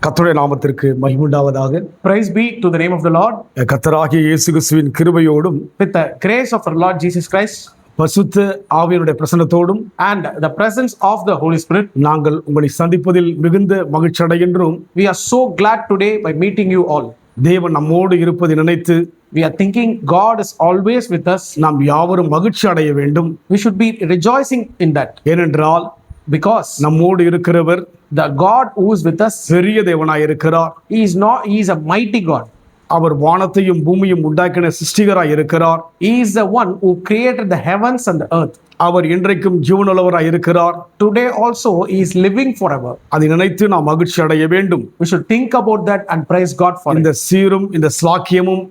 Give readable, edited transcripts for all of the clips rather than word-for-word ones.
கர்த்தருடைய நாமத்திற்கு மகிமை உண்டாவதாக. Praise be to the name of the Lord. கர்த்தராகிய இயேசு கிறிஸ்துவின் கிருபையோடும் With the grace of our Lord Jesus Christ பரிசுத்த ஆவியினுடைய பிரசன்னத்தோடும் and the presence of the Holy Spirit, நாங்கள் உங்களை சந்திப்பதில் மிகுந்த மகிழ்ச்சி அடைகின்றோம். we are so glad today by meeting you all. தேவன் நம்மோடு இருப்பதை நினைத்து We are thinking God is always with us. நாம் யாவரும் மகிழ்ச்சி அடைய வேண்டும். We should be rejoicing in that, ஏனென்றால் because நம்மோடு இருக்கிறவர் the God who is with us, பெரிய தேவனாய் இருக்கிறார். He is a mighty God. அவர் வானத்தையும் பூமியும் உண்டாக்கின சிருஷ்டிகராய் இருக்கிறார். He is the one who created the heavens and the earth. அவர் இன்றைக்கும் ஜீவனுள்ளவராய் இருக்கிறார். Today also He is living forever. அதை நினைத்து நாம் மகிழ்ச்சி அடைய வேண்டும். We should think about that and praise God for இந்த it. சீரும் இந்த ஸ்லாக்கியமும்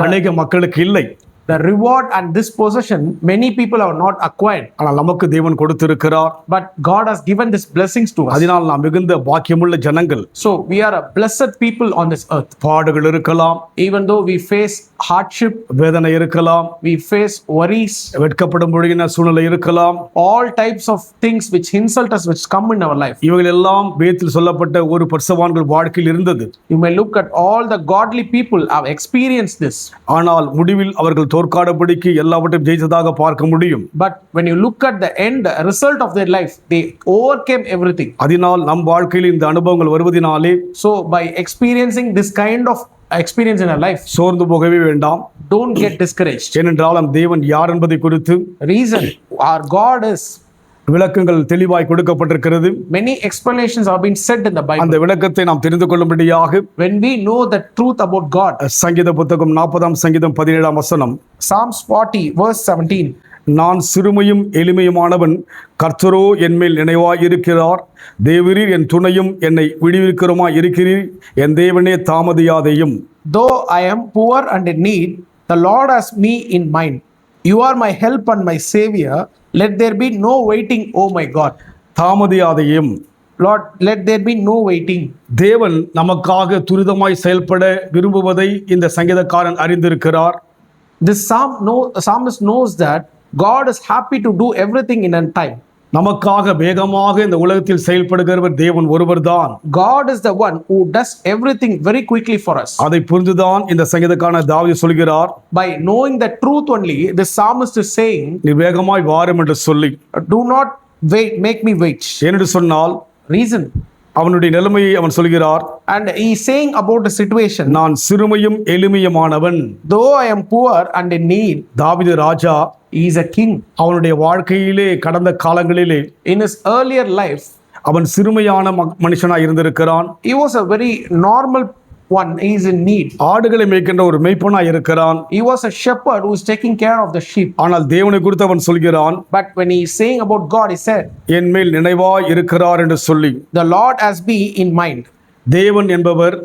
அநேக மக்களுக்கு இல்லை. The reward and this possession many people have not acquired, ஆனால் நமக்கு தேவன் கொடுத்திருக்கிறார். but God has given these blessings to us. அதனால் நாம் மிகுந்த பாக்கியமுள்ள ஜனங்கள். So we are a blessed people on this earth. பாடுகள் இருக்கலாம், Even though we face hardship, வேதனை இருக்கலாம், we face worries, வெட்கப்படும் பொழுகின சூழ்நிலை இருக்கலாம். all types of things which insult us, which come in our life. இவைகள் எல்லாம் வேதத்தில் சொல்லப்பட்ட ஒரு பரிசுத்தவான்கள் வாழ்க்கையில் இருந்தது. You may look at all the godly people have experienced this. ஆனால் முடிவில் அவர்கள் தோற்காடபடிக்கு எல்லாவற்றையும் ஜெயித்ததாக பார்க்க முடியும். But when you look at the end result of their life, they overcame everything. அதனால் நம் வாழ்க்கையில் இந்த அனுபவங்கள் வருவதினாலே So by experiencing this kind of experience in our life, சோர்ந்து போகவே வேண்டாம். don't get discouraged. ஏனென்றால் நம் தேவன் யார் என்பதை குறித்து Reason our God is, விளக்கங்கள் தெளிவாய் கொடுக்கப்பட்டிருக்கிறது. many explanations have been said in the Bible. அந்த விளக்கத்தை நாம் தெரிந்து கொள்ளும்படியாக When we know the truth about God, சங்கீத புத்தகம் 40 சங்கீதம் 17 வசனம், Psalms 40 verse 17, நான் சிறுமையும் எளிமையுமானவன், கர்த்தரோ என்மேல் நினைவாய் இருக்கிறார். தேவரீர் என் துணையும் என்னை விடுவிக்கிறோமாய் இருக்கிறீர். என் தேவனே தாமதியாதையும். though I am poor and in need, the Lord has me in mind. You are my help and my savior. Let there be no waiting, oh my God. தாமதியாதையும். Lord, let there be no waiting. தேவன் நமக்காக துரிதமாய் செயல்பட விரும்புவதை இந்த சங்கீதக்காரன் அறிந்திருக்கிறார். This psalmist knows that God is happy to do everything in a time. நமக்காக வேகமாக இந்த உலகத்தில் செயல்படுகிறவர் தேவன் ஒருவர்தான். God is the one who does everything very quickly for us. அதை புரிந்துதான் இந்த சங்கீதக்காரன் தாவீது சொல்கிறார், By knowing the truth only, the psalmist is saying, நீ வேகமாய் வாரும் என்று சொல்லி. do not wait, make me wait. ஏனென்று சொன்னால் Reason. அவனுடைய நிலைமையை அவன் சொல்கிறார். And he is saying about the situation, நான் சிறுமையும் எளிமையுமானவன். though I am poor and in need, தாவீது ராஜா he is a king. அவனுடைய வாழ்க்கையிலே கடந்த காலங்களிலே In his earlier life, அவன் சிறுமையான மனுஷனாய் இருந்திருக்கிறான். he was a very normal one. He is in need. ஆடுகளை மேய்க்கின்ற ஒரு மேய்ப்பனாய் இருக்கிறான். He was a shepherd who is taking care of the sheep. ஆனால் தேவனை குறித்து அவன் சொல்கிறான், But when he is saying about God, he said, என் மேல் நினைவாய் இருக்கிறார் என்று சொல்லி. the Lord has me in mind. தேவன் என்பவர்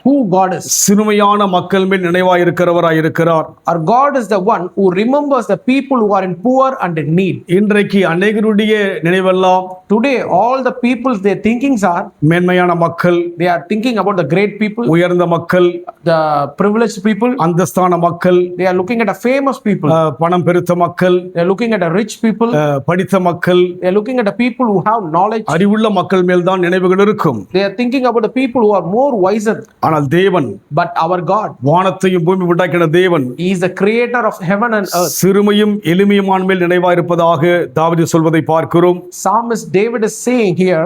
Who God is. சிறுமையான மக்கள் மேல் நினைவாய் இருக்கிறவராய் இருக்கிறார். Our God is the one who remembers the people who are in poor and in need. இன்றைக்கு அநேகருடைய நினைவெல்லாம் Today, all the people's their thinkings are, மேன்மையான மக்கள், they are thinking about the great people, உயர்ந்த மக்கள், the privileged people. அந்தஸ்தான மக்கள், They are looking at the famous people. பணம் பெருத்த மக்கள், They are looking at the rich people. படித்த மக்கள், They are looking at the people who have knowledge. அறிவுள்ள மக்கள் மேல் தான் நினைவுகள் இருக்கும். They are thinking about the people who are more wiser. ஆனால் தேவன், But our God, வானத்தையும் பூமி உண்டாக்கின தேவன், He is the creator of heaven and earth. சிறுமையும் எளிமையுமான மேல் நினைவாய் இருப்பதாக தாவீது சொல்வதை பார்க்கிறோம். Psalmist David is saying here,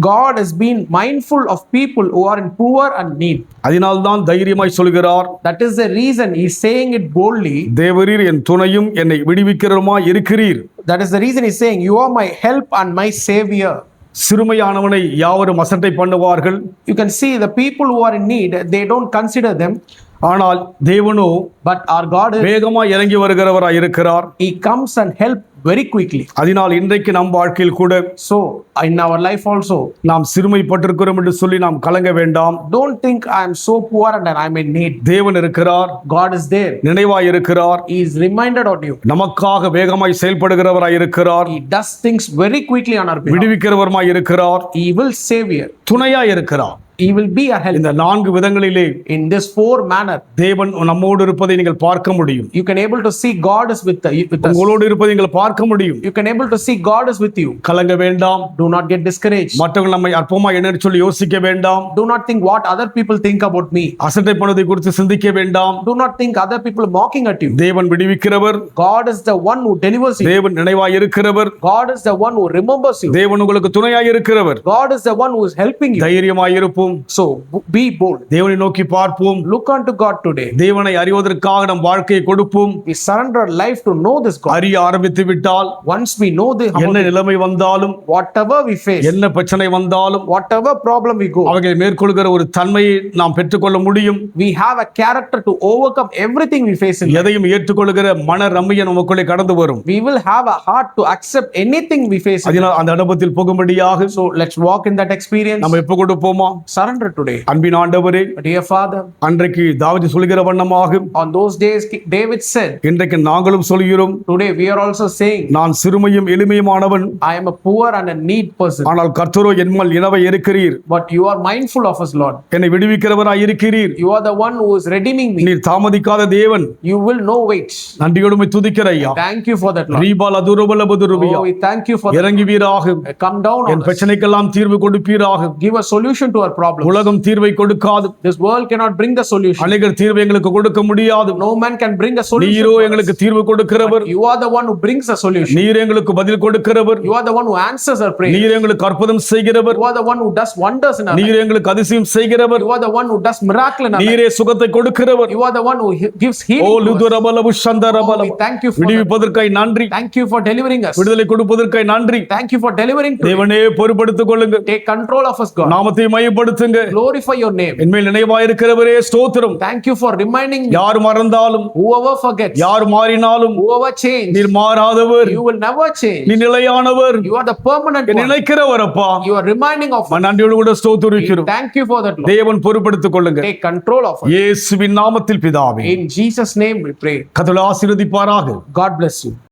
God has been mindful of people who are in poor and need. அதனால்தான் தைரியமாய் சொல்கிறார், That is the reason he is saying it boldly. தேவரீர் என் துணையும் என்னை விடுவிக்கிறவருமாய் இருக்கிறீர். That is the reason he is saying, you are my help and my savior. சிறுமையானவனை யாவரும் அசட்டை பண்ணுவார்கள். You can see the people who are in need, they don't consider them. ஆனால் தேவனோ But our God is, வேகமாய் இறங்கி வருகிறவராய் இருக்கிறார். He comes and help very quickly. அதனால் இன்றைக்கு நம் வாழ்க்கையில் கூட So in our life also, நாம் சிறுமைப்பட்டிருக்கிறோம் என்று சொல்லி நாம் கலங்க வேண்டாம். don't think I am so poor and I am in need. தேவன் இருக்கிறார், God is there. நினைவாய் இருக்கிறார், He is reminded on you. நமக்காக வேகமாய் செயல்படுகிறவராய் இருக்கிறார், He does things very quickly on our behalf. விடுவிக்கிறவருமாய் இருக்கிறார், He will save you. துணையாய் இருக்கிறார். He will be a help. இந்த 4 விதங்களிலே In this 4 manner, தேவன் நம்மோடு இருப்பதை நீங்கள் பார்க்க முடியும். you can able to see God is with us. உங்களோடு இருப்பதை நீங்கள் பார்க்க முடியும். You can able to see God is with you. கலங்க வேண்டாம். Do not get discouraged. மற்றவர்கள் நம்மை அற்பமா என்னன்னு சொல்லி யோசிக்க வேண்டாம். Do not think what other people think about me. அசட்டை பண்ணுவதை குறித்து சிந்திக்க வேண்டாம். Do not think other people mocking at you. தேவன் விடுவிக்கிறவர். God is the one who delivers you. தேவன் நினைவாய் இருக்கிறவர். God is the one who remembers you. தேவன் உங்களுக்கு துணையாய் இருக்கிறவர். God is the one who is helping you. தைரியமாய் இருப்போம். So be bold. தேவனை நோக்கி பார்ப்போம். Look unto God today. தேவனை அறிவதற்காக நம் வாழ்க்கையை கொடுப்போம். We surrender our life to know this God. அறிய ஆரம்பித்து விட்டால் Once we know என்ன நிலைமை வந்தாலும், whatever we face, என்ன பிரச்சனை வந்தாலும், whatever problem we go, அவைகளை மேற்கொள்கிற ஒரு தன்மையை நாம் பெற்றுக்கொள்ள முடியும். we have a character to overcome everything we face in life. எதையும் ஏற்றுக்கொள்கிற மன ரம்மியம் நமக்குள்ளே கடந்து வரும். We will have a heart to accept anything we face. அதனால் அந்த அனுபவத்தில் போகும்படியாக So let's walk in that experience. நம்ம எப்ப கொடுப்போமா? Surrender today. அன்பின் ஆண்டவரே, Dear Father, அன்றைக்கு தாவீது சொல்கிற வண்ணமாக on those days David said, இன்றைக்கு நாங்களும் சொல்கிறோம், today we are also saying, நான் சிறுமையும் எளிமையுமானவன், I am a poor and a need person, ஆனால் கர்த்தரோ என்மேல் இனவை இருக்கிறீர். but you are mindful of us, Lord. என்னை விடுவிக்கிறவராய் இருக்கிறீர். You are the one who is redeeming me. நீர் தாமதிக்காத தேவன். You will no wait. நன்றியோடு உம்மை துதிக்கிறேன் ஐயா. Thank you for that, Lord. ரீபால் அதுரபல பதுருபியா. Oh, we thank you for that. இறங்குவீராக. Come down on N us. பிரச்சனைக்கெல்லாம் தீர்வு கொடுப்பீராக. Give a solution to our problems. உலகம் தீர்வை கொடுக்காது. This world cannot bring the solution. அநேகர் தீர்வை எங்களுக்கு கொடுக்க முடியாது. No man can bring a solution. Nero for எங்களுக்கு us. தீர்வு கொடுக்கிறவர். You are the one who brings a solution. நீர் எங்களுக்கு பதில் கொடுக்கிறவர். You are the one who answers our prayer. நீர் எங்களுக்கு அற்புதம் செய்கிறவர். You are the one who does wonders in our life. நீர் எங்களுக்கு அதிசயம் செய்கிறவர். You are the one who does miracle in our life. நீரே சுகத்தை கொடுக்கிறவர். You are the one who gives O healing to us. லுதுரபலபு சந்தரபலபு. Oh, we thank you for that. விடுவிப்பதற்காய் நன்றி. Thank you for delivering us. விடுதலை கொடுப்பதற்காய் நன்றி. Thank you for delivering today. தேவனே பொறுப்படுத்திக் கொள்ளுங்க. Take control of us, God. நாமத்தை மையப்படுத்துங்க. Glorify your name. என்மேல் நினைவாயிருக்கிறவரே ஸ்தோத்திரம். Thank you for reminding me. யார் மறந்தாலும், Whoever forgets, யார் மாறினாலும், whoever changes, நீர் மாறாதவர். you will never change. நீ நிலையானவர். You are the permanent one. நினைக்கிறவர் அப்பா. You are reminding of us. நன்றியோடு கூட ஸ்தோத்திரிக்கிறோம். Thank you for that, Lord. தேவன் பொறுப்படுத்திக் கொள்ளுங்க. Take control of us. இயேசுவின் நாமத்தில் பிதாவே. In Jesus' name we pray. கர்த்தர் ஆசீர்வதிப்பாராக. God bless you.